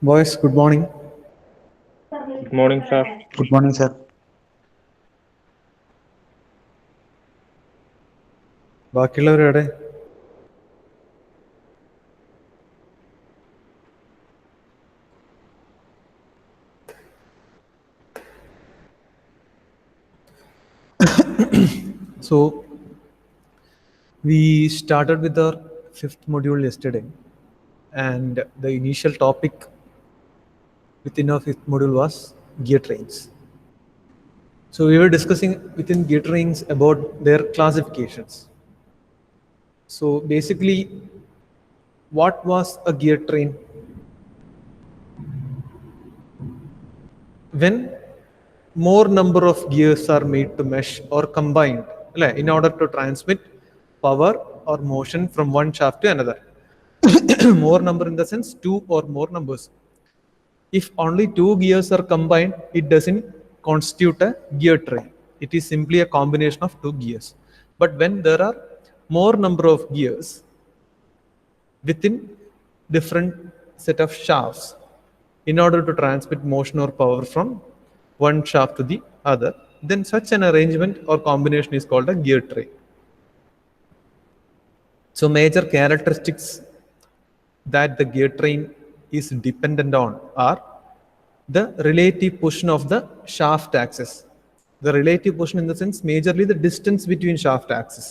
Boys, good morning. Good morning, sir. Good morning, sir. ബാക്കിയുള്ളവരെവിടെ? So, we started with our fifth module yesterday, and the initial topic within our fifth module was gear trains. So, we were discussing within gear trains about their classifications. So, basically, what was a gear train? When more number of gears are made to mesh or combined in order to transmit power or motion from one shaft to another. More number in the sense two or more numbers. If only two gears are combined, it doesn't constitute a gear train. It is simply a combination of two gears. But when there are more number of gears within different set of shafts in order to transmit motion or power from one shaft to the other, then such an arrangement or combination is called a gear train. So major characteristics that the gear train is dependent on are the relative position of the shaft axis. The relative position in the sense majorly the distance between shaft axis.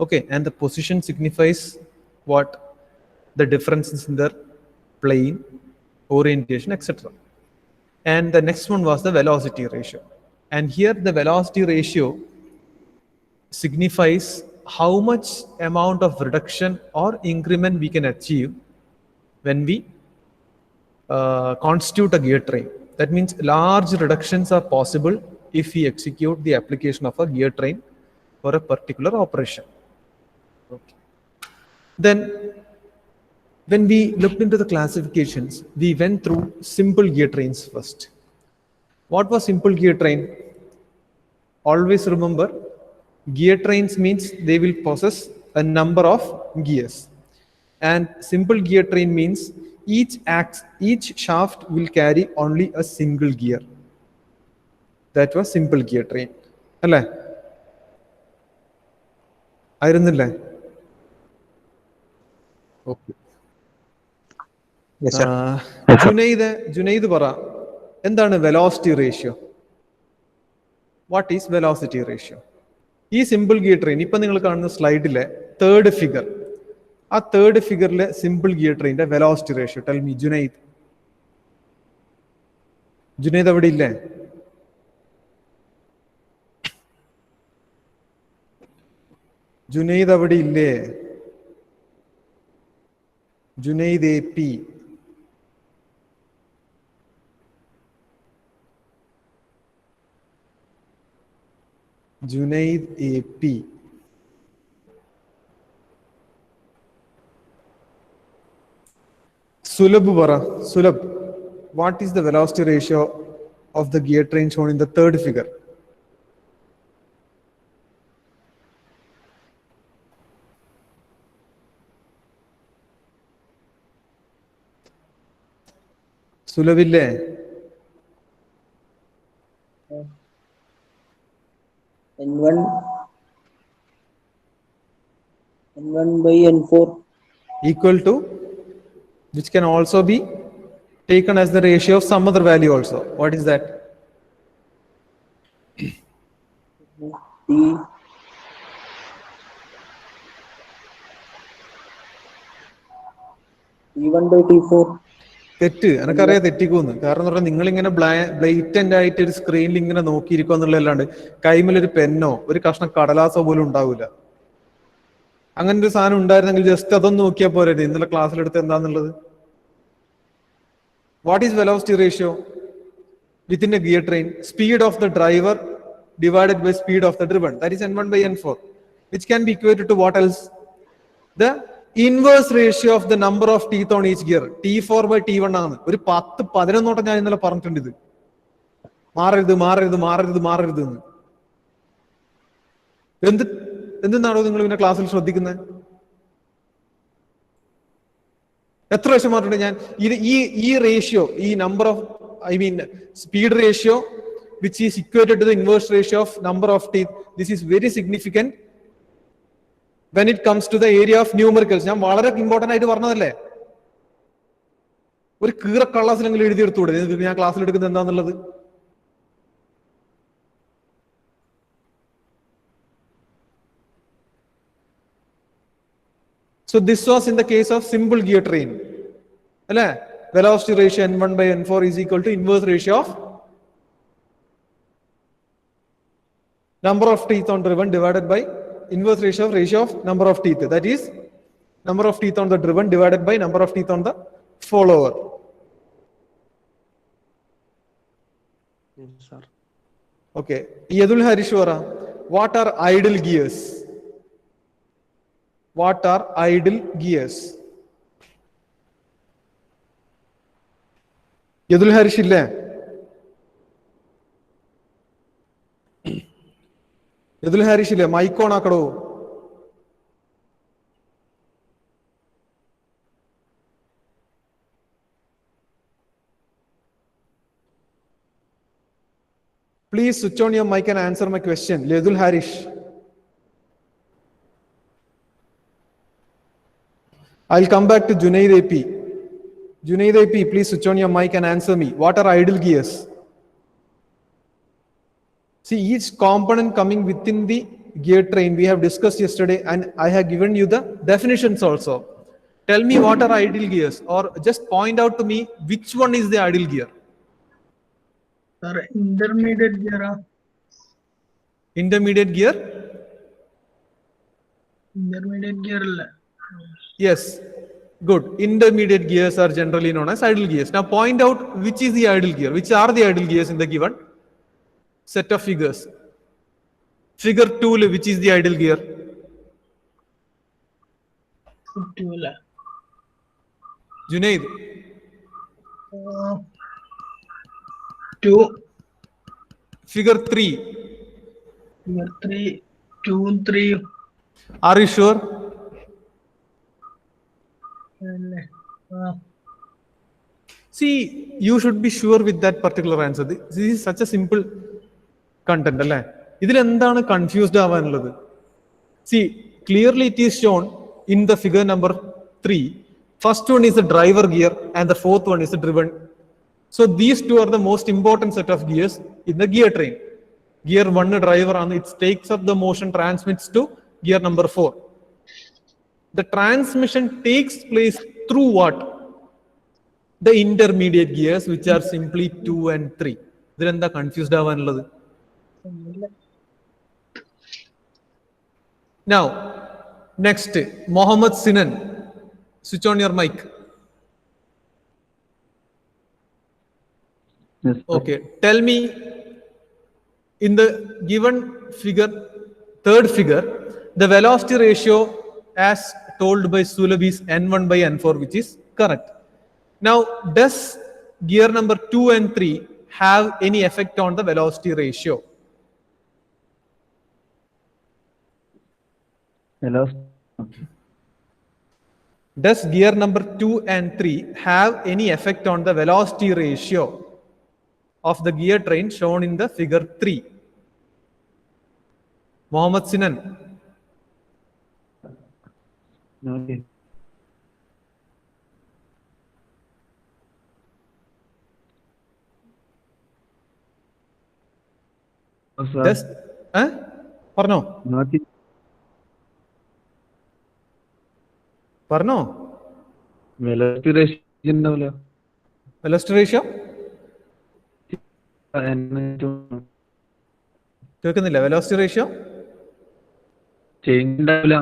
Okay, and the position signifies what? The differences in their plane, orientation, etc. And the next one was the velocity ratio. And here the velocity ratio signifies how much amount of reduction or increment we can achieve when we constitute a gear train. That means large reductions are possible if we execute the application of a gear train for a particular operation. Okay. Then when we looked into the classifications, we went through simple gear trains first. What was simple gear train? Always remember, gear trains means they will possess a number of gears. And simple gear train means each shaft will carry only a single gear. That was simple gear train. Alle? ആയിരുന്നില്ലേ? Okay. Yes, sir. Junaid പറ, എന്താണ് velocity ratio? What is velocity ratio? ഈ simple gear train ഇപ്പൊ നിങ്ങൾ കാണുന്ന സ്ലൈഡിലെ third figure, ആ third ഫിഗറിലെ simple gear ട്രെയിനിന്റെ velocity ratio tell me. Junaid അവിടെ ഇല്ലേ? ജുനൈദ് അവിടെ ഇല്ലേ? Junaid AP. Junaid AP. Sulabh bara. Sulabh, what is the velocity ratio of the gear train shown in the third figure? Sulabh ille? N1 by N4 equal to, which can also be taken as the ratio of some other value also. What is that? T1 by T4. തെറ്റ്, എനിക്കറിയാം തെറ്റിക്കൂന്ന്. കാരണം എന്ന് പറഞ്ഞാൽ നിങ്ങളിങ്ങനെ ബ്ലൈറ്റന്റ് ആയിട്ട് ഒരു സ്ക്രീനിൽ ഇങ്ങനെ നോക്കിയിരിക്കുക എന്നുള്ളതല്ലാണ്ട് കൈമിലൊരു പെന്നോ ഒരു കഷ്ണം കടലാസോ പോലും ഉണ്ടാവില്ല. അങ്ങനെ ഒരു സാധനം ഉണ്ടായിരുന്നെങ്കിൽ ജസ്റ്റ് അതൊന്ന് നോക്കിയാൽ പോരെ ഇന്നലെ ക്ലാസ്സിലെടുത്ത് എന്താന്നുള്ളത്. What is velocity ratio within a gear train? Speed of the driver divided by speed of the driven, that is N1 by N4, which can be equated to what else? The inverse ratio of the number of teeth on each gear. T4 by T1 ആണ്. ഒരു 10-11 ഞാൻ ഇന്നലെ പറഞ്ഞിട്ടുണ്ട് ഇത്. മാറരുത് എന്ന്. എന്തെന്നാണോ നിങ്ങൾ പിന്നെ ക്ലാസ്സിൽ ശ്രദ്ധിക്കുന്നത്? എത്ര പ്രാവശ്യം പറഞ്ഞിട്ടുണ്ട് ഞാൻ ഇത് ഈ റേഷ്യോ, ഈ number of speed ratio which is equated to the inverse ratio of number of teeth. This is very significant when it comes to the area of numericals. ഞാൻ വളരെ ഇമ്പോർട്ടന്റ് ആയിട്ട് പറഞ്ഞതല്ലേ. ഒരു കീറ കള്ളാസിലെങ്കിലും എഴുതിയെടുത്തൂടെ ഞാൻ ക്ലാസ്സിൽ എടുക്കുന്നത് എന്താന്നുള്ളത്? So this was in the case of simple gear train. അല്ലേ? Velocity ratio n1 by n4 is equal to inverse ratio of number of teeth on driven divided by inverse ratio of number of teeth. That is number of teeth on the driven divided by number of teeth on the follower. Yes, sir. Okay. Yadul Harishwara, what are idle gears? What are idle gears? Yadul Harish ille? Yadul Harish ille? Mic on akado. Please switch on your mic and answer my question. Yadul Harish. I'll come back to Junaid AP. Junaid AP, please switch on your mic and answer me. What are idle gears? See, each component coming within the gear train we have discussed yesterday, and I have given you the definitions also. Tell me what are idle gears, or just point out to me which one is the idle gear. Sir, intermediate gear. Intermediate gear? Intermediate gear. Yes, good. Intermediate gears are generally known as idle gears. Now point out which is the idle gear, which are the idle gears in the given set of figures. Figure 2, which is the idle gear? Junaid. 2. Figure 3. Figure 3. 2 and 3. Are you sure? See, you should be sure with that particular answer. This is such a simple content, alle? Idil endana confused avanullathu? See, clearly it is shown in the figure number 3. First one is the driver gear and the fourth one is the driven. So these two are the most important set of gears in the gear train. Gear 1 driver on it takes up the motion, transmits to gear number 4. The transmission takes place through what? The intermediate gears, which are simply 2 and 3. Then the confused avanullathu. Now, next, Mohammed Sinan. Switch on your mic. Yes, sir. Okay, tell me, in the given figure, third figure, the velocity ratio as told by Sulabh is n1 by n4, which is correct. Now, does gear number 2 and 3 have any effect on the velocity ratio? Hello. Does gear number 2 and 3 have any effect on the velocity ratio of the gear train shown in the figure 3? Mohammed Sinan. Okay. Oh, sir. Does, പറഞ്ഞോ Nothing. പറഞ്ഞോ Velocity ratio ഉണ്ടാവില്ല. Velocity ratio കേൾക്കുന്നില്ല. Velocity ratio change ഉണ്ടാവില്ല.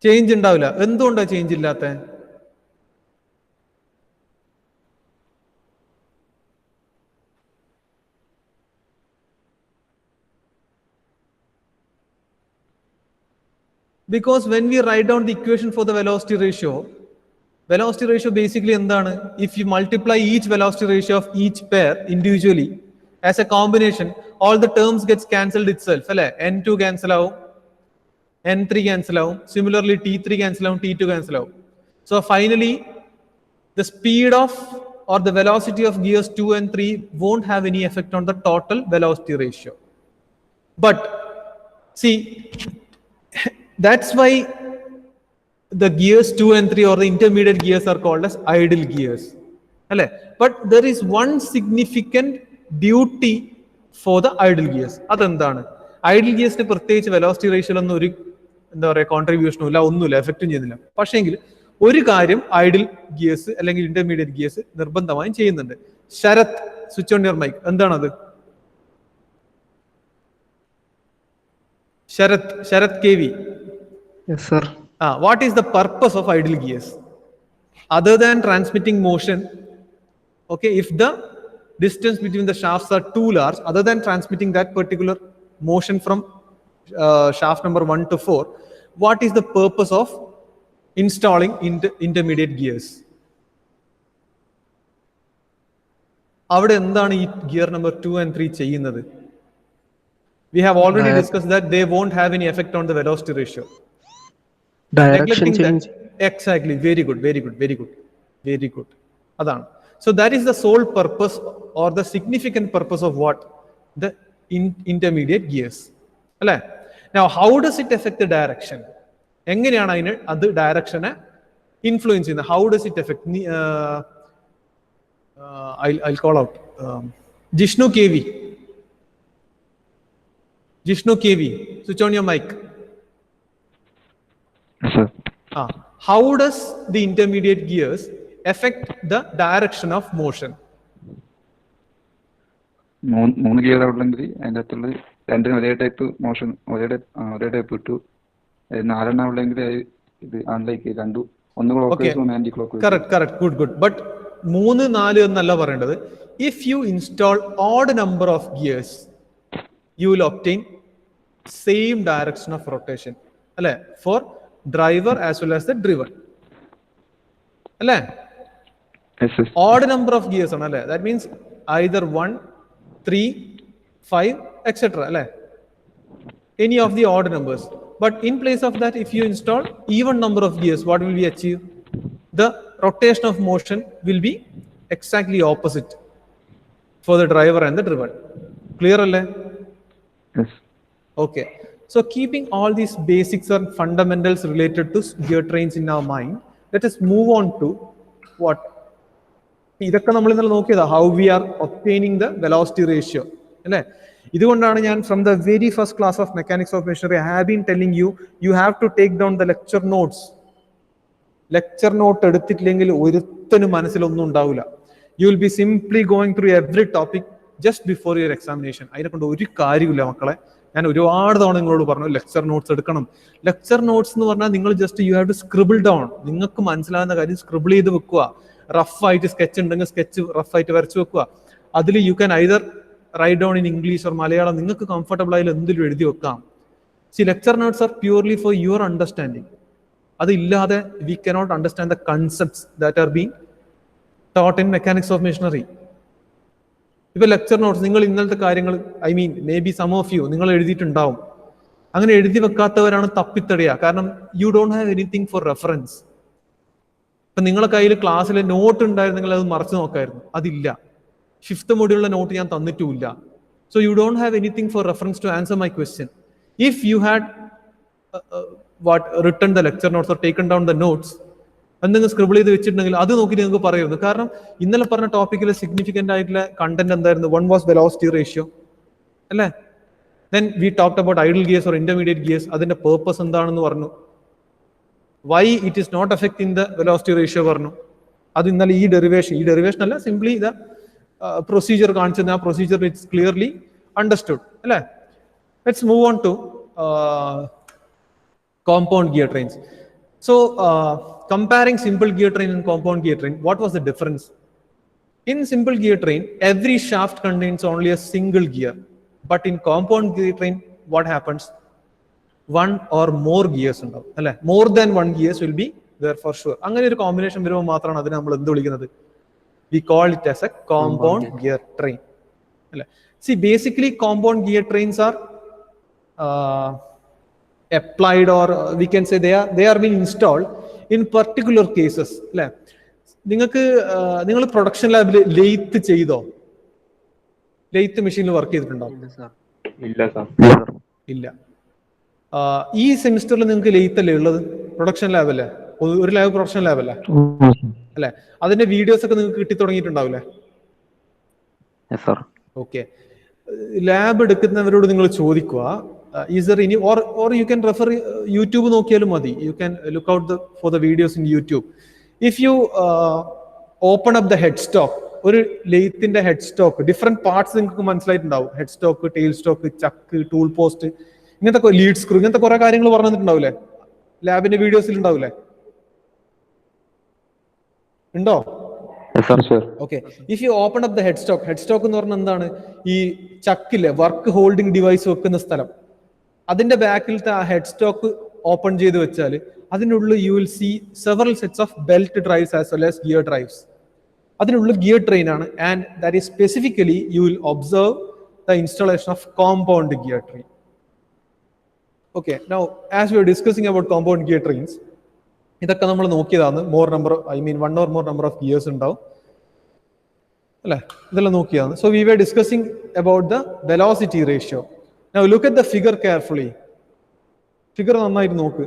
Change ഉണ്ടാവില്ല. എന്തുകൊണ്ടാണ് change ഇല്ലാത്ത? Because when we write down the equation for the velocity ratio basically എന്താണ്? If you multiply each velocity ratio of each pair individually as a combination, all the terms gets cancelled itself. അല്ലേ? n2 cancel ആവും, n3 cancel ആവും, similarly t3 cancel ആവും, t2 cancel ആവും. So finally the speed of or the velocity of gears 2 and 3 won't have any effect on the total velocity ratio. But see, that's why the gears 2 and 3 or the intermediate gears are called as idle gears. But there is one significant duty for the idle gears. That's idle gears പ്രത്യേകിച്ച് velocity റേഷ്യോയിലൊന്നും ഒരു എന്താ പറയുക കോൺട്രിബ്യൂഷനും ഇല്ല, ഒന്നുമില്ല, എഫക്റ്റും ചെയ്യുന്നില്ല. പക്ഷേങ്കിൽ ഒരു കാര്യം ഐഡിൽ ഗിയേഴ്സ് അല്ലെങ്കിൽ ഇന്റർമീഡിയറ്റ് ഗിയേഴ്സ് നിർബന്ധമായും ചെയ്യുന്നുണ്ട്. Sarath, switch on your mic. എന്താണത്? Sarath KV. Yes, sir. What is the purpose of idle gears? Other than transmitting motion, okay, if the distance between the shafts are too large, other than transmitting that particular motion from shaft number 1 to 4, what is the purpose of installing intermediate gears? അവിടെ എന്താണ് ഈ gear number 2 and 3 ചെയ്യുന്നത്? We have already discussed that they won't have any effect on the velocity ratio. Direction change. Exactly. Very good. Adana. So that is the sole purpose or the significant purpose of what? The intermediate gears. Now, how does it affect the direction? എങ്ങനെയാണ് അതിന് അത് ഡയറക്ഷനെ influence ചെയ്യുന്നത്? How does it affect? I'll call out Jishnu KV, switch on your mic. Yes, sir. How does the intermediate gears affect the direction of motion? മൂന്ന് gear ഉണ്ടെങ്കിൽ അതിൻ്റെ അകത്തുള്ള രണ്ടിനും ഒരേ ടൈപ്പ് മോഷൻ, ഒരേ ടൈപ്പ് ഇട്ടു. നാലെണ്ണം ഉണ്ടെങ്കിൽ ഇത് അൺലൈക്ക് രണ്ടു, ഒന്ന് clockwise anticlockwise. Correct, good. But 3, 4 എന്നല്ല പറയേണ്ടത്. If you install odd number of gears, you will obtain same direction of rotation, അല്ലെ, for driver as well as the driven, അല്ലേ? ഓഡ് നമ്പർ ഓഫ് ഗിയേഴ്സ് ആണ്, അല്ലേ? That means either 1, 3, 5, etc. അല്ലേ? Any of the odd numbers. But in place of that, if you install even number of gears, what will we achieve? The rotation of motion will be exactly opposite for the driver and the driven. Clear alle? Yes. Okay. So keeping all these basics and fundamentals related to gear trains in our mind, let us move on to what? ഇതൊക്കെ നമ്മൾ ഇന്നലെ നോക്കിയതാ, how we are obtaining the velocity ratio, അല്ലേ? ഇതുകൊണ്ടാണ് ഞാൻ from the very first class of mechanics of machinery I have been telling you have to take down the lecture notes. Lecture note എടുത്തിട്ടില്ലെങ്കിൽ ഒരുത്തനും മനസ്സിലൊന്നും ഉണ്ടാവില്ല. You will be simply going through every topic just before your examination. അതിനെ കൊണ്ട് ഒരു കാര്യമില്ല മക്കളെ. ഞാൻ ഒരുപാട് തവണ നിങ്ങളോട് പറഞ്ഞു ലെക്ചർ നോട്ട്സ് എടുക്കണം. ലെക്ചർ നോട്ട്സ് എന്ന് പറഞ്ഞാൽ നിങ്ങൾ just you have to scribble down. നിങ്ങൾക്ക് മനസ്സിലാകുന്ന കാര്യം സ്ക്രിബിൾ ചെയ്ത് വെക്കുക. റഫായിട്ട് സ്കെച്ച് ഉണ്ടെങ്കിൽ സ്കെച്ച് റഫായിട്ട് വരച്ചു വെക്കുക. അതിൽ you can either write down in English or Malayalam, നിങ്ങൾക്ക് കംഫർട്ടബിൾ ആയാലും എന്തിലും എഴുതി വെക്കാം. See lecture notes are purely for your understanding. അതില്ലാതെ we cannot understand the concepts that are being taught in mechanics of machinery. ഇപ്പൊ ലെക്ചർ നോട്ട്സ് നിങ്ങൾ ഇന്നലത്തെ കാര്യങ്ങൾ, I mean may be some of you നിങ്ങൾ എഴുതിയിട്ടുണ്ടാവും. അങ്ങനെ എഴുതി വെക്കാത്തവരാണ് തപ്പിത്തടയുക. കാരണം you don't have anything for reference. ഇപ്പൊ നിങ്ങളുടെ കയ്യിൽ ക്ലാസ്സിലെ നോട്ട് ഉണ്ടായിരുന്നെങ്കിൽ അത് മറച്ചു നോക്കായിരുന്നു. അതില്ല. 5th മൊഡ്യൂളിലെ നോട്ട് ഞാൻ തന്നിട്ടുമില്ല. So you don't have anything for reference to answer my question. If you had written the lecture notes or taken down the notes, എന്തെങ്കിലും സ്ക്രിബിൾ ചെയ്ത് വെച്ചിട്ടുണ്ടെങ്കിൽ അത് നോക്കി നിങ്ങൾക്ക് പറയുന്നു. കാരണം ഇന്നലെ പറഞ്ഞ ടോപ്പിക്കിലെ സിഗ്നിഫിക്കന്റ് ആയിട്ടുള്ള കണ്ടന്റ് എന്തായിരുന്നു? വൺ വാസ് വെലോസിറ്റി റേഷ്യോ, അല്ലേ? Then we talked about idle gears or intermediate gears. അതിന്റെ പേർപ്പസ് എന്താണെന്ന് പറഞ്ഞു. Why it is not affecting the velocity ratio പറഞ്ഞു. അത് ഇന്നലെ ഈ ഡെറിവേഷൻ അല്ല, സിംപ്ലി ദ പ്രൊസീജിയർ കാണിച്ചത്. ആ പ്രൊസീജിയർ ഇറ്റ്സ് ക്ലിയർലി അണ്ടർസ്റ്റുഡ്, അല്ലേ? Let's move on to compound gear trains. So comparing simple gear train and compound gear train, what was the difference? In simple gear train, every shaft contains only a single gear, but in compound gear train, what happens? One or more gears ഉണ്ടാവും, അല്ലേ? More than one gears will be there for sure. അങ്ങനെ ഒരു combination വരുമ്പോൾ മാത്രമാണ് അതിനെ നമ്മൾ എന്ത് വിളിക്കുന്നത്? We call it as a compound gear train, അല്ലേ? See, basically compound gear trains are applied, or we can say they are being installed in particular cases. നിങ്ങൾ പ്രൊഡക്ഷൻ ലാബിൽ ലെയ്ത്ത് ചെയ്തോ? ലെയ്ത്ത് മെഷീനിൽ വർക്ക് ചെയ്തിട്ടുണ്ടോ? ഇല്ല സാർ. ഇല്ല. ഈ സെമിസ്റ്ററിൽ നിങ്ങൾക്ക് ലെയ്ത്ത് അല്ലേ ഉള്ളത്? പ്രൊഡക്ഷൻ ലാബ് അല്ലേ? ഒരു ലാബ് പ്രൊഡക്ഷൻ ലാബ് അല്ലേ? അല്ലെ? അതിന്റെ വീഡിയോസ് ഒക്കെ നിങ്ങൾക്ക് കിട്ടി തുടങ്ങിയിട്ടുണ്ടാവില്ലേ? ഓക്കെ. ലാബ് എടുക്കുന്നവരോട് നിങ്ങൾ ചോദിക്കുക, is there any or you can refer YouTube നോക്കിയാലും മതി. You can look out for the videos in YouTube. If you open up the head stock, ഒരു ലെയ്ത്തിന്റെ ഹെഡ് സ്റ്റോക്ക് ഡിഫറെന്റ് പാർട്സ് നിങ്ങൾക്ക് മനസ്സിലായിട്ടുണ്ടാവും. ഹെഡ് സ്റ്റോക്ക്, ടെയിൽ സ്റ്റോക്ക്, ചക്ക്, tool post, ഇങ്ങനത്തെ lead screw, ഇങ്ങനത്തെ കുറെ കാര്യങ്ങൾ പറഞ്ഞു തന്നിട്ടുണ്ടാവില്ലേ? ലാബിന്റെ വീഡിയോസിൽ ഉണ്ടാവില്ലേ? ഉണ്ടോ? Okay. If you open up the head stock എന്ന് പറഞ്ഞാൽ എന്താണ്? ഈ ചക്കിലെ വർക്ക് ഹോൾഡിംഗ് ഡിവൈസ് വെക്കുന്ന സ്ഥലം, അതിന്റെ ബാക്കിലത്തെ ആ ഹെഡ് സ്റ്റോക്ക് ഓപ്പൺ ചെയ്ത് വെച്ചാൽ അതിനുള്ളിൽ you will see several sets of belt drives as well as gear drives. അതിനുള്ളിൽ ഗിയർ ട്രെയിൻ ആണ്. And that is specifically you will observe the installation of compound gear train. Okay. Now as we are discussing about compound gear trains, ഇതൊക്കെ നമ്മൾ നോക്കിയതാണ്. One or more number of gears ഉണ്ടാവും അല്ലെ? ഇതെല്ലാം നോക്കിയതാണ്. So we were discussing about the velocity ratio. Now look at the figure carefully. Figure നന്നായിട്ട് നോക്ക്.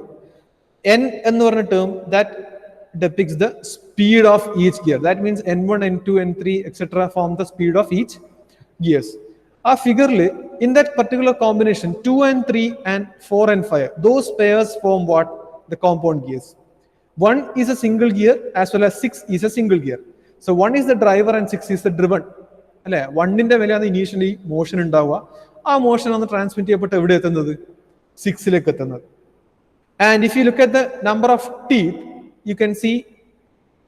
N എന്ന് പറഞ്ഞ term that depicts the speed of each gear. That means N1, N2, N3, etc. form the speed of each gears. ആ ഫിഗറിൽ in that particular combination 2 and 3 and 4 and 5, those pairs form what? The compound gears. 1 is a single gear as well as 6 is a single gear. So 1 is the driver and 6 is the driven. അല്ലെ? 1ന്റെ വിലയാണ് initially motion ഉണ്ടാവുക. ആ motion ആണ് transmit ചെയ്യപ്പെട്ട് എവിടെ എത്തുന്നത്? 6ലേക്ക് എത്തുന്നത്. And if you look at the number of teeth, you can see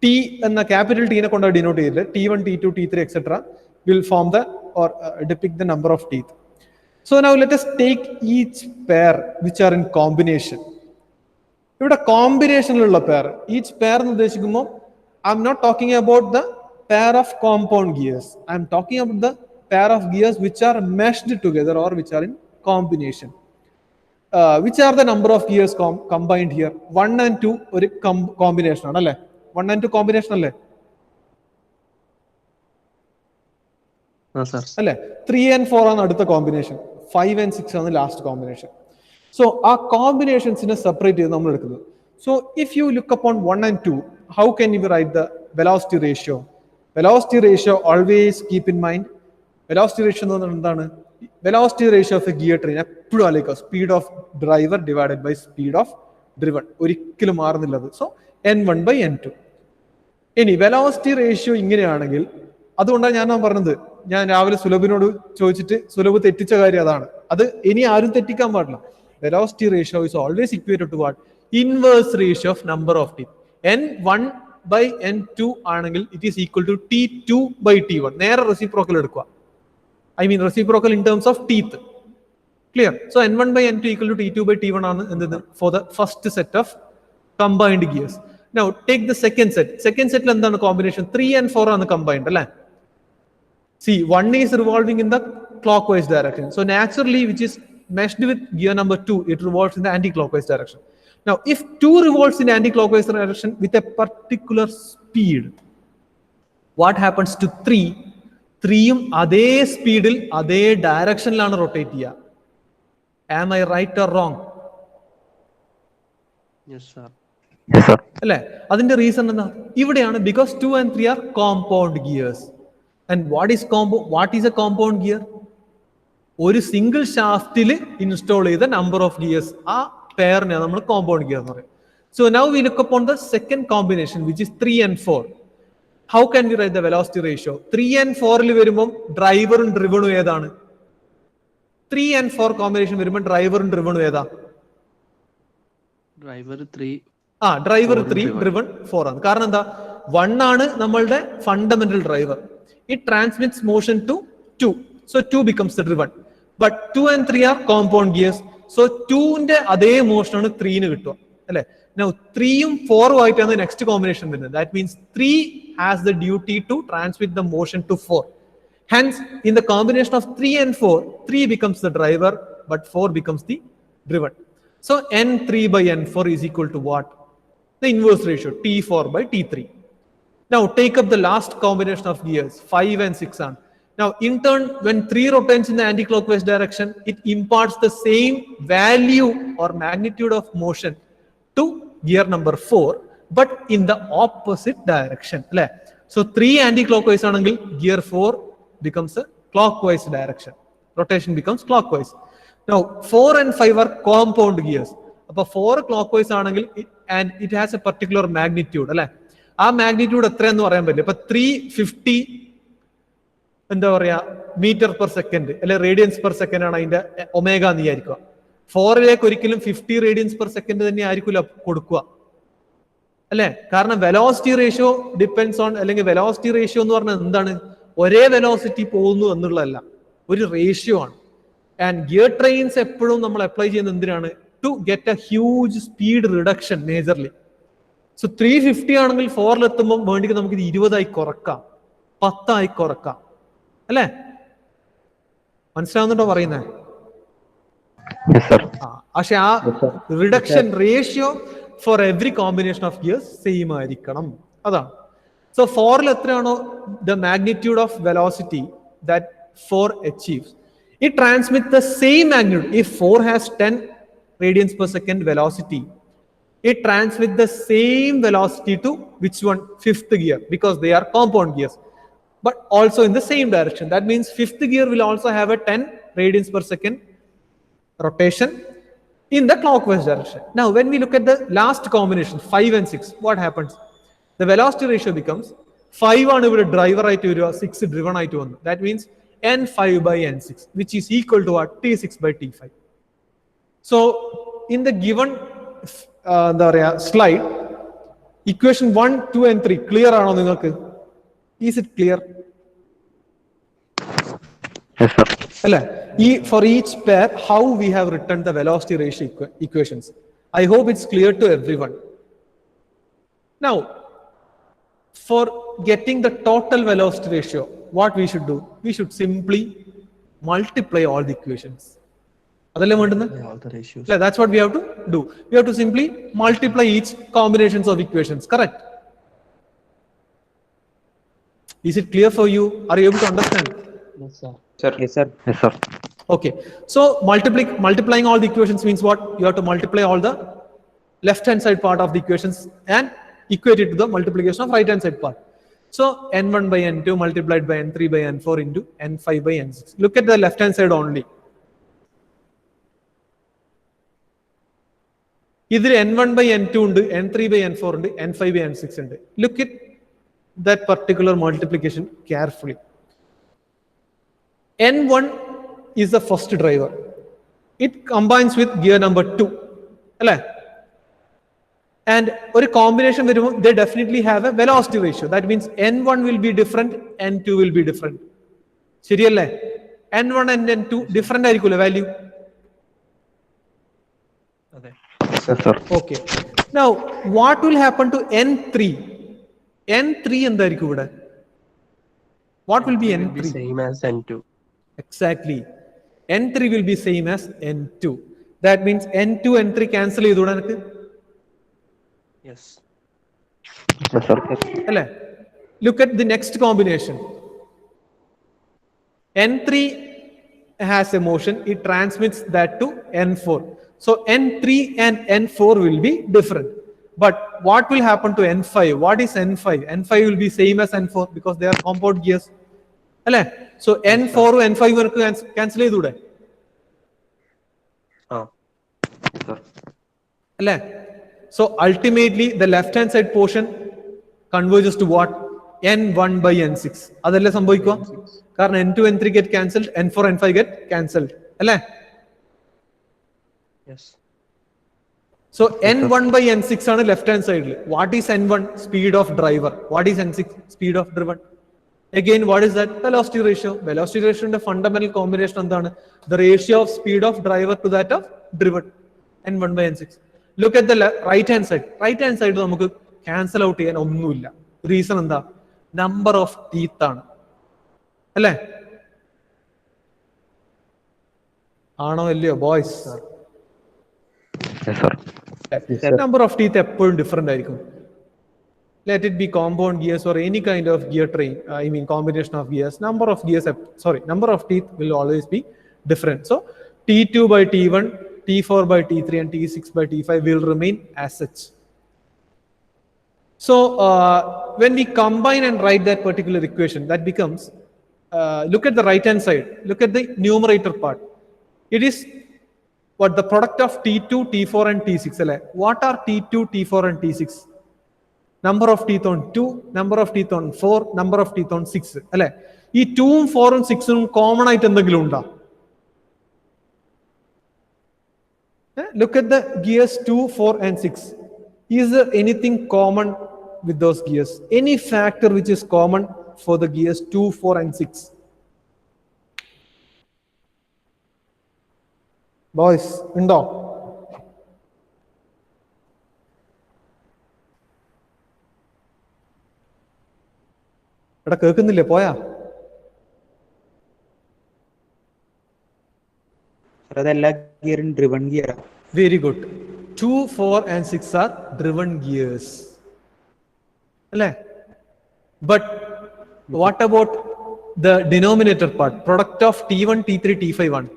T എന്ന capital ടീനെ കൊണ്ട് ഡിനോട്ട് ചെയ്തിട്ട് T1, T2, T3, etc. will form the or depict the number of teeth. So now let us take each pair which are in combination. ഇവിടെ കോമ്പിനേഷനിലുള്ള pair, each pair എന്ന് ഉദ്ദേശിക്കുമ്പോൾ I'm not talking about the pair of compound gears. I'm talking about the pair of gears which are meshed together or which are in combination. Which are the number of gears combined here? 1 and 2 ഒരു combination ആണ് അല്ലേ? 1 and 2 combination അല്ലേ? അല്ലേ? 3 and 4 ആണ് അടുത്ത combination. 5 and 6 ആണ് last combination. So ആ കോമ്പിനേഷൻസിനെ separate ചെയ്ത് നമ്മൾ എടുക്കുന്നത്. So if you look upon 1 and 2, how can you write the velocity ratio? Velocity ratio always keep in mind. Velocity ratio എന്ന് പറഞ്ഞാൽ എന്താണ്? Velocity ratio of a gear train എപ്പോഴും ആലോചിക്കുക, speed of driver divided by speed of driven. ഒരിക്കലും മാറുന്നില്ല അത്. So N1/N2. ഇനി velocity ratio ഇങ്ങനെയാണെങ്കിൽ, അതുകൊണ്ടാണ് ഞാൻ പറഞ്ഞത്, ഞാൻ രാവിലെ സുലഭിനോട് ചോദിച്ചിട്ട് സുലഭ് തെറ്റിച്ച കാര്യം അതാണ്. അത് ഇനി ആരും തെറ്റിക്കാൻ പാടില്ല. Velocity ratio is always equated to what? Inverse ratio of number of teeth. N1/N2 ആണെങ്കിൽ it is equal to T2/T1. നേരെ റെസിപ്രോക്കൽ എടുക്കുക. I mean reciprocal in terms of teeth. Clear? So N1/N2 equal to T2/T1 ആണ് എന്ത്? For the first set of combined gears. Now take the second set. Second set ൽ എന്താണ് combination? 3 and 4 ആണ് combined അല്ലേ? See, 1 is revolving in the clockwise direction. So naturally, which is meshed with gear number 2, it revolves in the anti-clockwise direction. Now if 2 revolves in anti-clockwise direction with a particular speed, what happens to 3? 3യും അതേ സ്പീഡിൽ അതേ ഡയറക്ഷനിലാണ് rotate ചെയ്യുക. Am I right or wrong? Yes, sir. അല്ലെ? അതിന്റെ reason എന്താ? ഇവിടെയാണ് because 2 and 3 are compound gears. And what is a compound gear? ഒരു single ഷാഫ്റ്റിൽ ഇൻസ്റ്റാൾ ചെയ്ത നമ്പർ ഓഫ് ഗിയേഴ്സ്, ആ പെയറിനെ നമ്മൾ കോമ്പൗണ്ട് ഗിയർ എന്ന് പറയും. So now we look upon the second combination which is 3 and 4. How can we write the velocity ratio? 3 and 4 വരുമ്പോൾ ഡ്രൈവറും ഡ്രിവണും ഏതാണ്? 3 and 4 കോമ്പിനേഷൻ വരുമ്പോൾ ഡ്രൈവറും ഡ്രിവണും ഏതാ? ഡ്രൈവർ 3. ഡ്രൈവർ 3, ഡ്രിവൺ 4 ആണ്. കാരണം എന്താ? 1 ആണ് നമ്മളുടെ fundamental driver. It transmits motion to 2. So 2 becomes the driven. But 2 and 3 are compound gears. So 2ന്റെ അതേ മോഷൻ ആണ് 3ന് കിട്ടുക അല്ലെ? Now 3യും 4ഉം ആയിട്ടാണ് നെക്സ്റ്റ് കോമ്പിനേഷൻ വരുന്നത്. That means 3 has the duty to transmit the motion to 4. Hence, in the combination of 3 and 4, 3 becomes the driver, but 4 becomes the driven. So N3/N4 is equal to what? The inverse ratio, T4/T3. Now take up the last combination of gears, 5 and 6 on. Now in turn, when 3 rotates in the anti-clockwise direction, it imparts the same value or magnitude of motion to gear number 4, but in the opposite direction. So 3 anti-clockwise angle, gear 4 becomes a clockwise direction. Rotation becomes clockwise. Now 4 and 5 are compound gears. But 4 clockwise angle and it has a particular magnitude. That magnitude is 350 meter per second, radians per second is omega. 4 50 radians per second because velocity ratio depends on velocity ratio velocity ratio. And gear trains apply to get a huge speed reduction majorly. So 350 angle 4 lettumbom vendikku namukku 20 ആയി കുറക്കാം 10 ആയി കുറക്കാം അല്ലേ മനസ്സിലാവുന്നുണ്ടോ പറയുന്നത് Yes, sir. പക്ഷേ ആ reduction ratio for every combination of gears same ആയിരിക്കണം അതാണ് so 4 ൽ എത്രയാണോ the magnitude of velocity that 4 achieves, it transmits the same magnitude. If 4 has 10 radians per second velocity, it transmits the same velocity to which one? 5th gear, because they are compound gears, but also in the same direction. That means 5th gear will also have a 10 radians per second rotation in the clockwise direction. Now when we look at the last combination 5 and 6, what happens? The velocity ratio becomes 5 on a driver right to 6 driven right to 1. That means n5 by n6, which is equal to what? T6 by T5. So in the given slide, equation 1, 2 and 3 clear ആണോ നിങ്ങൾക്ക്? Is it clear? Yes, sir. For each pair, how we have written the velocity ratio equations. I hope it's clear to everyone. Now, for getting the total velocity ratio, what we should do? We should simply multiply all the equations. All the ratios. That's what we have to do. We have to simply multiply each combinations of equations, correct? Is it clear for you? Are you able to understand? Yes, sir. Yes, sir. Yes, sir. Okay. So multiplying all the equations means what? You have to multiply all the left-hand side part of the equations and equate it to the multiplication of right-hand side part. So n1 by n2 multiplied by n3 by n4 into n5 by n6. Look at the left-hand side only. Either n1 by n2 undu, n3 by n4 undu, n5 by n6 undu. Look at that particular multiplication carefully. n1 is the first driver. It combines with gear number 2. And a combination, they definitely have a velocity ratio. That means n1 will be different, n2 will be different. ശരിയല്ലേ? n1 and n2 different ആയിരിക്കുമല്ലോ value. Yes, sir. Okay. Now, what will happen to n3? n3 എന്തായിരിക്കും ഇവിടെ? What will be It will n3? be same as N2. Exactly. n3 will be same as n2. That means n2, n3 cancel ചെയ്തുകൂടെ എനിക്ക്? Yes. Yes, sir. Look at the next combination. n3 has a motion, it transmits that to n4. So n3 and n4 will be different. But what will happen to n5? What is n5? n5 will be same as n4 because they are compound gears. So n4 n5 cancel ചെയ്തുകൂടെ? Sir. So ultimately the left hand side portion converges to what? n1 by n6. അതല്ലേ സംഭവിക്കുക? കാരണം n2 n3 get cancelled, n4 n5 get cancelled. അല്ലേ? Yes. So n1 by n6 ആണ് left hand side. What is n1? Speed of driver. What is n6? Speed of driven. Again, what is that? Velocity ratio. Velocity ratio in the fundamental combination എന്താണ്? The ratio of speed of driver to that of driven. n1 by n6. Look at the right hand side. Right hand side നമുക്ക് cancel out ചെയ്യാൻ ഒന്നുമില്ല. Reason എന്താ? Number of teeth ആണ്. അല്ലേ? ആണോ അല്ലയോ boys? Yes, sir. Number of teeth എപ്പോഴും different ആയിരിക്കും. let it be compound gears or any kind of gear train, I mean combination of gears, number of teeth will always be different. So T2 by T1, T4 by T3 and T6 by T5 will remain as such. So when we combine and write that particular equation, that becomes, look at the right hand side, look at the numerator part. It is what the product of T2, T4 and T6. What are T2, T4 and T6? Number of teeth on 2, number of teeth on 4, number of teeth on 6. This 2, 4 and 6 are common. Look at the gears 2, 4 and 6. Is there anything common with those gears? Any factor which is common for the gears 2, 4 and 6? Boys, undo. കേൾക്കുന്നില്ലേ പോയാ? driven gear. Very good. 2, 4 and 6 are driven gears. But what about the denominator part? Product of T1, T3, T5, 1.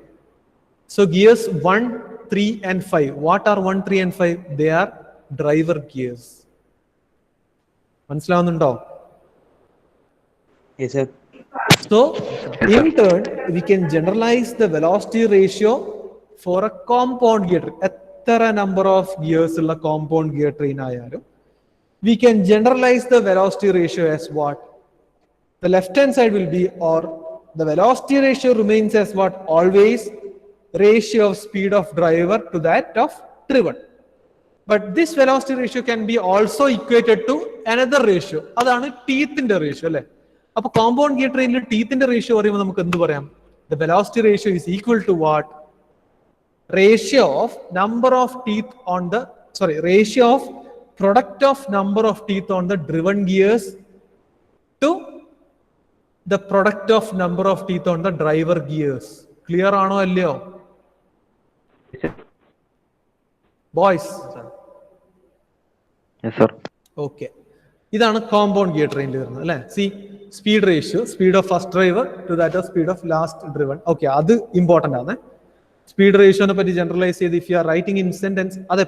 So gears 1, 3 and 5. What are 1, 3 and 5? They are driver gears. മനസ്സിലാവുന്നുണ്ടോ? Yes, sir. So, in turn, we can generalize the velocity ratio for a compound gear train. Ettara number of gears in a compound gear train ayaru. We can generalize the velocity ratio as what? The left hand side will be, or the velocity ratio remains as what? Always ratio of speed of driver to that of driven. But this velocity ratio can be also equated to another ratio. That's teeth in the ratio. Now, compound gear train teeth in the ratio, the velocity ratio is equal to what? Ratio of number of teeth on the, ratio of product of number of teeth on the driven gears to the product of number of teeth on the driver gears. Clear ano allyo? Boys? Yes, sir. Okay. This is a compound gear train. See, speed ratio, speed of first driver to that of speed of last driven. Okay, that's important. Speed ratio generalize if you are writing in sentence, that's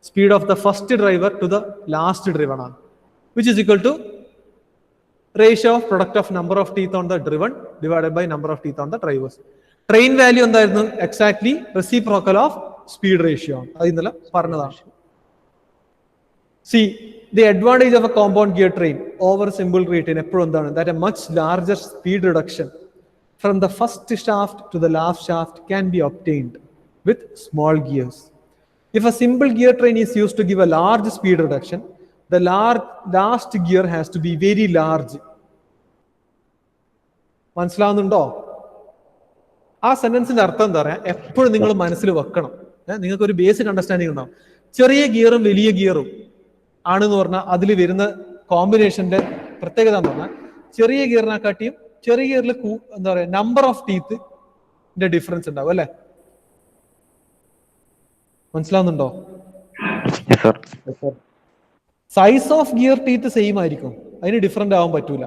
speed of the first driver to the last driven, which is equal to ratio of product of number of teeth on the driven divided by number of teeth on the drivers. Train value exactly reciprocal of speed ratio. See, the advantage of a compound gear train over simple gear train that a much larger speed reduction from the first shaft to the last shaft can be obtained with small gears. If a simple gear train is used to give a large speed reduction, the last gear has to be very large. മനസ്സിലാവുന്നുണ്ടോ? ആ സെന്റൻസിന്റെ അർത്ഥം എന്താ പറയാ? എപ്പോഴും നിങ്ങൾ മനസ്സിൽ വെക്കണം. നിങ്ങൾക്ക് ഒരു ബേസിക് അണ്ടർസ്റ്റാൻഡിംഗ് ഉണ്ടാവും. ചെറിയ ഗിയറും വലിയ ഗിയറും ആണെന്ന് പറഞ്ഞാൽ അതിൽ വരുന്ന കോമ്പിനേഷന്റെ പ്രത്യേകത എന്ന് പറഞ്ഞാൽ ചെറിയ ഗിയറിനെക്കാട്ടിയും ചെറിയ ഗിയറിൽ എന്താ പറയാ നമ്പർ ഓഫ് ടീത്തിന്റെ ഡിഫറൻസ് ഉണ്ടാവും അല്ലെ? മനസ്സിലാവുന്നുണ്ടോ? Size of gear teeth same ആയിരിക്കും, അതിന് ഡിഫറെന്റ് ആവാൻ പറ്റൂല.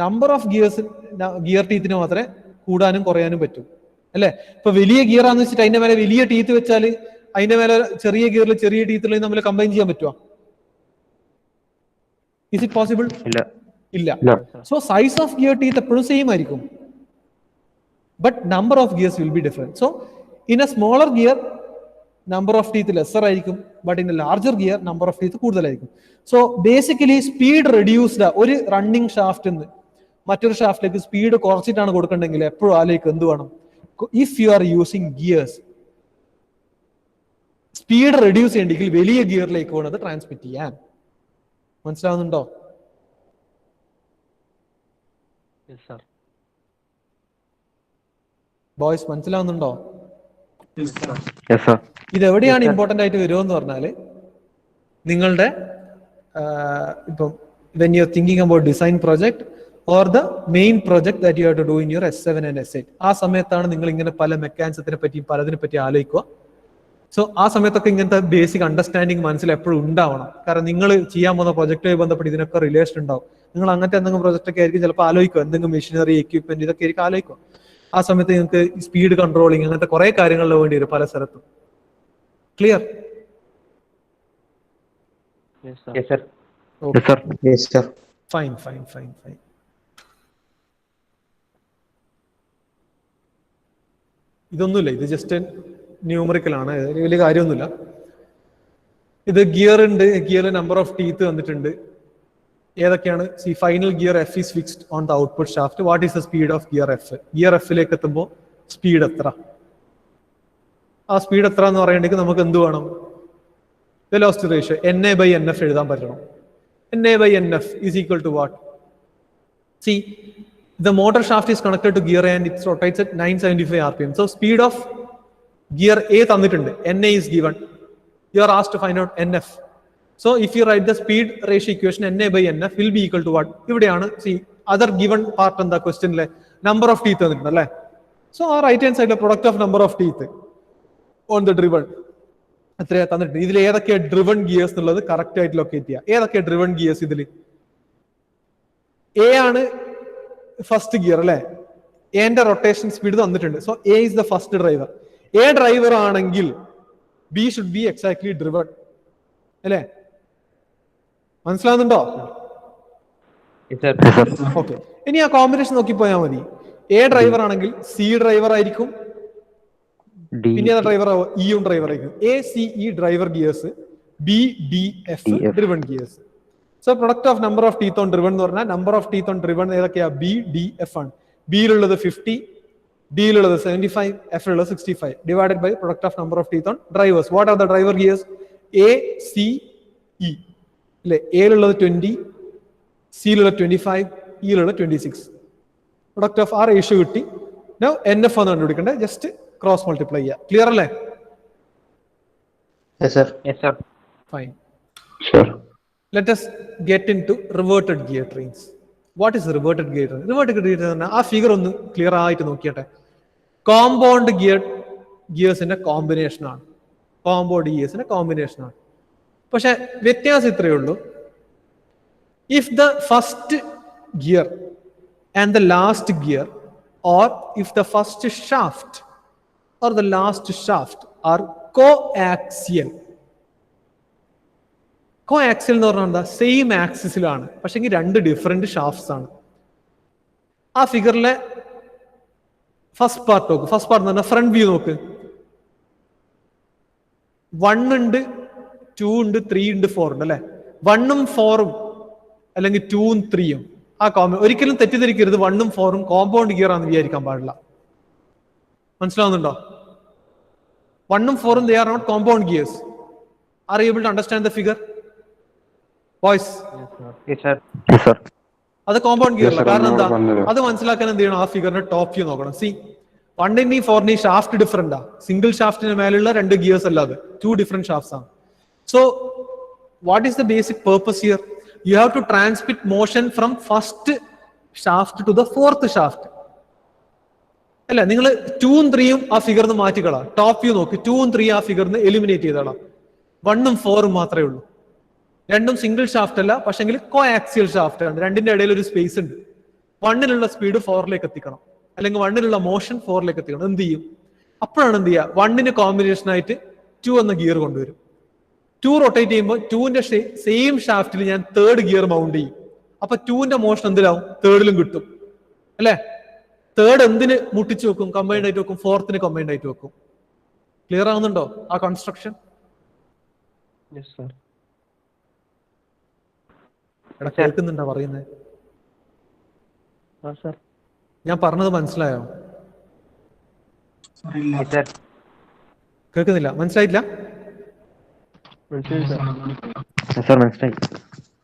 നമ്പർ ഓഫ് ഗിയർ ടീത്തിന് മാത്രമേ കൂടാനും കുറയാനും പറ്റൂ അല്ലെ? ഇപ്പൊ വലിയ ഗിയറാന്ന് വെച്ചിട്ട് അതിന്റെ മേലെ വലിയ ടീത്ത് വെച്ചാൽ അതിന്റെ മേലെ ചെറിയ ഗിയറിൽ ചെറിയ ടീത്തുള്ള തമ്മിൽ കമ്പൈൻ ചെയ്യാൻ പറ്റുമോ? Is it possible? ഇല്ല. So size of gear teeth എപ്പോഴും സെയിം ആയിരിക്കും, but number of gears will be different. So in a smaller gear number of teeth lesser ആയിരിക്കും, but in a larger gear number of teeth കൂടുതലായിരിക്കും. So basically speed reduced ഒരു running ഷാഫ്റ്റിൽ നിന്ന് മറ്റൊരു ഷാഫ്റ്റിലേക്ക് speed കുറച്ചിട്ടാണ് കൊടുക്കണ്ടെങ്കിൽ എപ്പോഴും ആലോചിക്കും എന്ത് വേണം? If you are using gears, speed reduce ചെയ്യണമെങ്കിൽ വലിയ ഗിയറിലേക്ക് വേണം അത് ട്രാൻസ്മിറ്റ് ചെയ്യാൻ. മനസ്സിലാവുന്നുണ്ടോ? ബോയ്സ് മനസ്സിലാവുന്നുണ്ടോ? ഇതെവിടെയാണ് ഇമ്പോർട്ടന്റ് ആയിട്ട് വരുമെന്ന് പറഞ്ഞാല് നിങ്ങളുടെ ഇപ്പം when you are thinking about design project or the main project that you have to do in your S7 and S8, ആ സമയത്താണ് നിങ്ങൾ ഇങ്ങനെ പല മെക്കാനിസത്തിനെ പറ്റിയും പലതിനെ പറ്റി ആലോചിക്കുക. സോ ആ സമയത്തൊക്കെ ഇങ്ങനത്തെ ബേസിക് അണ്ടർസ്റ്റാൻഡിങ് മനസ്സിൽ എപ്പോഴും ഉണ്ടാവണം. കാരണം നിങ്ങൾ ചെയ്യാൻ പോകുന്ന പ്രൊജക്റ്റുമായി ബന്ധപ്പെട്ട് ഇതിനൊക്കെ റിലേഷൻ ഉണ്ടാവും. നിങ്ങൾ അങ്ങനത്തെ എന്തെങ്കിലും പ്രൊജക്റ്റ് ഒക്കെ ആയിരിക്കും ചിലപ്പോൾ ആലോചിക്കുക, എന്തെങ്കിലും മെഷീനറി എക്യുപ്മെന്റ് ഇതൊക്കെ ആയിരിക്കും ആലോചിക്കുക. ആ സമയത്ത് നിങ്ങൾക്ക് സ്പീഡ് കൺട്രോളിങ് അങ്ങനത്തെ കുറെ കാര്യങ്ങളിൽ വേണ്ടി വരും പല സ്ഥലത്തും. Clear? Yes, sir. Yes, sir. Yes, sir. Yes, sir. Fine. ഇതൊന്നുമില്ല, ഇത് ജസ്റ്റ് ന്യൂമറിക്കലാണ്, വലിയ കാര്യമൊന്നുമില്ല. ഇത് ഗിയർ ഉണ്ട്, ഗിയർ നമ്പർ ഓഫ് ടീത്ത് തന്നിട്ടുണ്ട്. ഏതൊക്കെയാണ്? See final gear F is fixed on the output shaft. What is the speed of gear F? Gear എഫിലേക്ക് എത്തുമ്പോൾ സ്പീഡ് എത്ര? ആ സ്പീഡ് എത്ര എന്ന് പറയണമെങ്കിൽ നമുക്ക് എന്ത് വേണം? വെലോസിറ്റി റേഷ്യോ NA/NF എഴുതാൻ പറ്റണം. NA/NF is equal to what? See, the motor shaft is connected to gear A and it rotates at 975 rpm. So speed of gear A തന്നിട്ടുണ്ട്, NA is given. You are asked to find out NF. So if you write the speed ratio equation, NA/NF will be equal to what? ഇവിടെയാണ് see other given part in the question ലെ number of teeth തന്നിട്ടുണ്ട് അല്ലേ? So ആ right hand സൈഡിലെ product of number of teeth on the driven എത്രയാ തന്നിട്ടുണ്ട്. ഇതിൽ ഏതൊക്കെയാണ് ഡ്രിവൺ ഗിയേഴ്സ് എന്നുള്ളത് കറക്റ്റ് ആയിട്ട് ലൊക്കേറ്റ് ചെയ്യുക. ഏതൊക്കെയാണ് ഡ്രിവൺ ഗിയേഴ്സ്? ഇതിൽ എ ആണ് ഫസ്റ്റ് ഗിയർ അല്ലെ? എന്റെ റൊട്ടേഷൻ സ്പീഡ് തന്നിട്ടുണ്ട്. So A is the first driver. A driver ആണെങ്കിൽ B should be exactly driven അല്ലെ? മനസ്സിലാവുന്നുണ്ടോ? ഓക്കെ. ഇനി ആ കോമ്പിനേഷൻ നോക്കി പോയാൽ മതി. എ ഡ്രൈവർ ആണെങ്കിൽ സി ഡ്രൈവർ ആയിരിക്കും, പിന്നെ ഡ്രൈവർ ഇയും ഡ്രൈവർ ആയിരിക്കും. A C E driver gears, B D F driven gears. So product of number of teeth on driven എന്ന് പറഞ്ഞാൽ number of teeth on driven ഏതൊക്കെയാ? ബി ഡി എഫ് ആണ്. ബിയിലുള്ളത് 50, ഡിയിലുള്ളത് 75, എഫിലുള്ളത് 65 divided by product of number of teeth on drivers. What are the driver gears? A C E അല്ലെ? എയിലുള്ളത് 20, സിയിലുള്ളത് 25, ഇയിലുള്ളത് 26. പ്രൊഡക്റ്റ് ഓഫ് ആ റേഷ്യോ കിട്ടി. നൗ NF ആണ് കണ്ടുപിടിക്കേണ്ടത്. ജസ്റ്റ് ക്രോസ് മൾട്ടിപ്ലൈ ചെയ്യുക. ക്ലിയർ അല്ലേ? Yes, sir. Yes, sir. Fine. Sure. Let us get into reverted gear trains. What is reverted gear train? Reverted gear train ആ ഫിഗർ ഒന്ന് clear ആയിട്ട് നോക്കിയട്ടെ. Compound ഗിയേഴ്സിന്റെ combination ആണ്. Compound ഗിയേഴ്സിന്റെ combination ആണ്. പക്ഷെ വ്യത്യാസം ഇത്രയേ ഉള്ളൂ. If the first gear and the last gear or if the first shaft or the last shaft are coaxial. Coaxial എന്ന് പറഞ്ഞാൽ എന്താ? സെയിം ആക്സിസിലാണ്, പക്ഷെ രണ്ട് ഡിഫറെന്റ് ഷാഫ്റ്റ്സ് ആണ്. ആ ഫിഗറിലെ ഫസ്റ്റ് പാർട്ട് നോക്ക്. ഫസ്റ്റ് പാർട്ട് എന്ന് പറഞ്ഞാൽ ഫ്രണ്ട് വ്യൂ നോക്ക്. 1 ഉണ്ട്, 2 ഉണ്ട്, 3 ഉണ്ട്, 4 ഉണ്ട് അല്ലെ? 1ഉം 4ഉം അല്ലെങ്കിൽ 2ഉം 3ഉം ഒരിക്കലും തെറ്റിദ്ധരിക്കരുത്. 1ഉം 4ഉം കോമ്പൗണ്ട് ഗിയർ ആണെന്ന് വിചാരിക്കാൻ പാടില്ല. മനസ്സിലാവുന്നുണ്ടോ? 1ഉം 4ഉം they are not compound gears. Are you able to understand the figure? Boys? Yes, sir. Yes, sir. അത് കോമ്പൗണ്ട് ഗിയർ അല്ല. കാരണം എന്താ? അത് മനസ്സിലാക്കാൻ എന്ത് ചെയ്യണം? ആ ഫിഗറിന്റെ ടോപ്പ് വ്യൂ നോക്കണം. സി 1ന്റെയും 4ന്റെയും ഷാഫ്റ്റ് ഡിഫറെന്റാ. സിംഗിൾ ഷാഫ്റ്റിന് മേലുള്ള 2 ഗിയേഴ്സ് അല്ലാതെ 2 ഡിഫറെന്റ് ഷാഫ്റ്റ്സ് ആണ്. So what is the basic purpose here? You have to transmit motion from first shaft to the fourth shaft. അല്ല, നിങ്ങൾ 2ഉം 3ഉം ആ ഫിഗറിന്ന് മാറ്റിക്കളാം. ടോപ്പ് വ്യൂ നോക്ക്. 2ഉം 3ഉം ആ ഫിഗറിന്ന് എലിമിനേറ്റ് ചെയ്തോളാം. 1ഉം 4ഉം മാത്രമേ ഉള്ളൂ. രണ്ടും സിംഗിൾ ഷാഫ്റ്റ് അല്ല, പക്ഷെങ്കിൽ കോആക്സിയൽ ഷാഫ്റ്റ് ആണ്. രണ്ടിന്റെ ഇടയിൽ ഒരു സ്പേസ് ഉണ്ട്. 1ലുള്ള സ്പീഡ് 4ലേക്ക് എത്തിക്കണം, അല്ലെങ്കിൽ 1ലുള്ള മോഷൻ 4ലേക്ക് എത്തിക്കണം. എന്ത് ചെയ്യും? അപ്പോഴാണ് എന്ത് ചെയ്യുക? 1ന് കോമ്പിനേഷൻ ആയിട്ട് 2 എന്ന ഗിയർ കൊണ്ടുവരും. 2 റൊട്ടേറ്റ് ചെയ്യുമ്പോൾ 2ന്റെ സെയിം ഷാഫ്റ്റിൽ ഞാൻ 3rd ഗിയർ മൗണ്ട് ചെയ്യും. അപ്പൊ 2ന്റെ മോഷൻ എന്തിലാവും? 3ഡിലും കിട്ടും അല്ലെ? 3rd എന്തിന് മുട്ടിച്ചു വെക്കും? കമ്പൈൻഡ് ആയിട്ട് വെക്കും. 4ത്തിന് കമ്പൈൻഡ് ആയിട്ട് വെക്കും. ക്ലിയർ ആവുന്നുണ്ടോ ആ കൺസ്ട്രക്ഷൻ? എടാ, കേൾക്കുന്നുണ്ടോ പറയുന്നത്? ഞാൻ പറഞ്ഞത് മനസ്സിലായോ? കേൾക്കുന്നില്ല? മനസ്സിലായില്ല?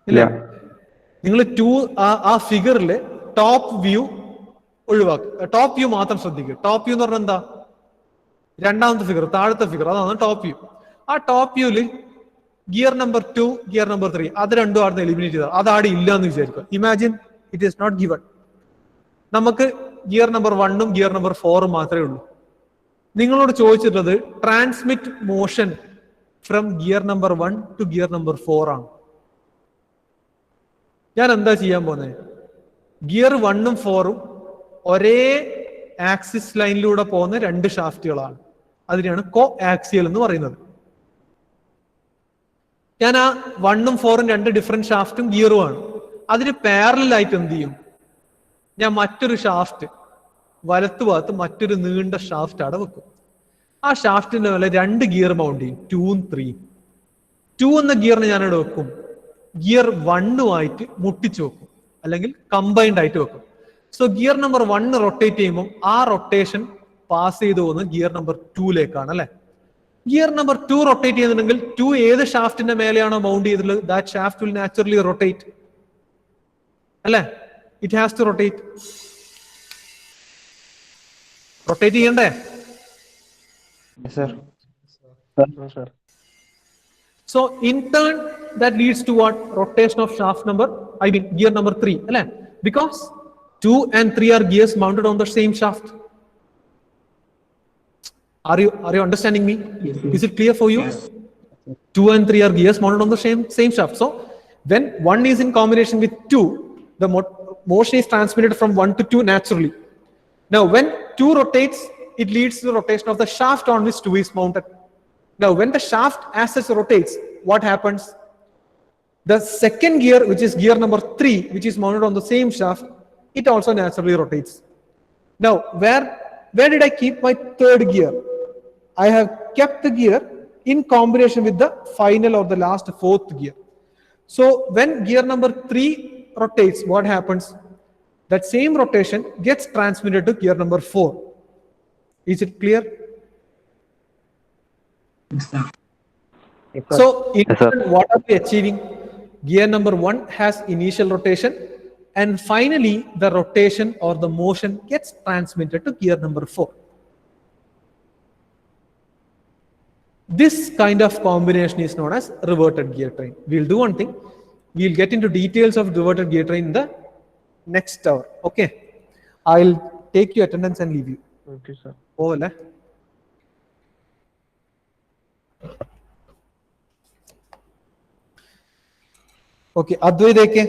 ഇല്ല. നിങ്ങൾ 2 ആ ഫിഗറില് ടോപ്പ് വ്യൂ ഒഴിവാക്കുക. ടോപ്പ് വ്യൂ മാത്രം ശ്രദ്ധിക്കുക. ടോപ്പ് വ്യൂ എന്ന് പറഞ്ഞാൽ എന്താ? രണ്ടാമത്തെ ഫിഗർ, താഴത്തെ ഫിഗർ, അതാണ് ടോപ്പ് വ്യൂ. ആ ടോപ്പ് വ്യൂല് ഗിയർ നമ്പർ 2, ഗിയർ നമ്പർ 3 അത് രണ്ടും ആടുന്ന് എലിമിനേറ്റ് ചെയ്താൽ അത് ആടെ ഇല്ല എന്ന് വിചാരിക്കുക. Imagine it is not given. നമുക്ക് ഗിയർ നമ്പർ 1ഉം ഗിയർ നമ്പർ 4ഉം മാത്രമേ ഉള്ളൂ. നിങ്ങളോട് ചോദിച്ചിട്ടുള്ളത് transmit motion from gear number 1 to gear number 4 ആണ്. ഞാൻ എന്താ ചെയ്യാൻ പോകുന്നത്? ഗിയർ 1ഉം 4ഉം ഒരേ ആക്സിസ് ലൈനിലൂടെ പോകുന്ന രണ്ട് ഷാഫ്റ്റുകളാണ്. അതിനെയാണ് കോ ആക്സിയൽ എന്ന് പറയുന്നത്. ഞാൻ ആ 1ഉം 4ഉം രണ്ട് ഡിഫറെന്റ് ഷാഫ്റ്റും ഗിയറുമാണ്. അതിന് പാരലായിട്ട് എന്ത് ചെയ്യും? ഞാൻ മറ്റൊരു ഷാഫ്റ്റ് വലത്തുഭാഗത്ത് മറ്റൊരു നീണ്ട ഷാഫ്റ്റ് അവിടെ വെക്കും. ആ ഷാഫ്റ്റിന്റെ മേലെ രണ്ട് ഗിയർ മൗണ്ട് ചെയ്യും, 2ഉം 3ഉം. 2 എന്ന ഗിയറിന് ഞാനിവിടെ വെക്കും, ഗിയർ 1ഉമായിട്ട് മുട്ടിച്ചു വെക്കും, അല്ലെങ്കിൽ കമ്പൈൻഡ് ആയിട്ട് വെക്കും. സോ ഗിയർ നമ്പർ 1 റൊട്ടേറ്റ് ചെയ്യുമ്പോൾ ആ റൊട്ടേഷൻ പാസ് ചെയ്തു പോകുന്നത് ഗിയർ നമ്പർ 2ലേക്കാണ് അല്ലെ. ഗിയർ നമ്പർ 2 റൊട്ടേറ്റ് ചെയ്യുന്നുണ്ടെങ്കിൽ 2 ഏത് ഷാഫ്റ്റിന്റെ മേലെയാണോ മൗണ്ട് ചെയ്തിട്ടുള്ളത്, that shaft will naturally rotate അല്ലെ. It has to rotate. Rotate ചെയ്യണ്ടേ? Yes, sir. No, sir. So in turn that leads to what? Rotation of shaft number, I mean gear number 3 അല്ലെ. Because 2 and 3 are gears mounted on the same shaft. Are you understanding me? Yes. Is it clear for you? Yes. 2 and 3 are gears mounted on the same shaft. So when 1 is in combination with 2, the motion is transmitted from 1 to 2 naturally. Now when 2 rotates, it leads to the rotation of the shaft on which 2 is mounted. Now when the shaft as such rotates, what happens? The second gear, which is gear number 3, which is mounted on the same shaft, it also naturally rotates. Now where did I keep my third gear? I have kept the gear in combination with the final or the last fourth gear. So when gear number 3 rotates, what happens? That same rotation gets transmitted to gear number 4. Is it clear? Yes, sir. Yes, sir. So in Yes, sir. turn, what are we achieving? Gear number 1 has initial rotation, and finally the rotation or the motion gets transmitted to gear number 4. This kind of combination is known as reverted gear train. We'll do one thing. We'll get into details of reverted gear train in the next hour. Okay. I'll take your attendance and leave you. Okay, sir. Over. Okay. Advaiteke.